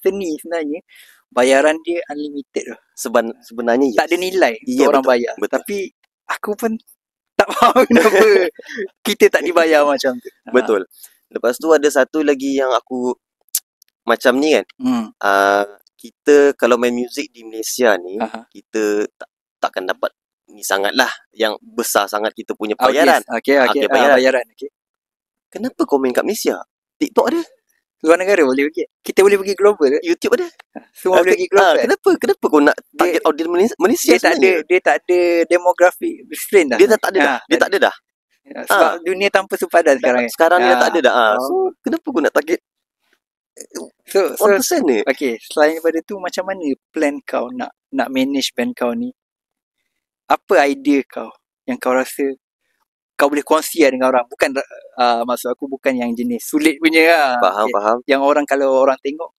seni sebenarnya bayaran dia unlimited lah. Sebenarnya Tak ada nilai untuk orang betul, bayar. betul. Tapi aku pun tak faham kenapa kita tak dibayar macam tu. Betul. Lepas tu ada satu lagi yang aku macam ni kan. Kita kalau main muzik di Malaysia ni, kita takkan dapat ni sangatlah yang besar sangat kita punya bayaran. Bayaran. Kenapa kau main kat Malaysia? TikTok ada. Luar negara boleh pergi. Kita boleh pergi global. YouTube ada. Semua boleh pergi global. Kenapa kau nak target audience Malaysia sebenarnya? Dia tak ada demografi restraint dah. Dia tak ada dah. Sebab dunia tanpa sepadan sekarang. Sekarang dia tak ada dah. So kenapa kau nak target 1% ni? Okay, selain daripada tu, macam mana plan kau nak manage band kau ni? Apa idea kau yang kau rasa kau boleh kongsi dengan orang? Bukan maksud aku bukan yang jenis sulit punya lah. Faham. Yang orang kalau orang tengok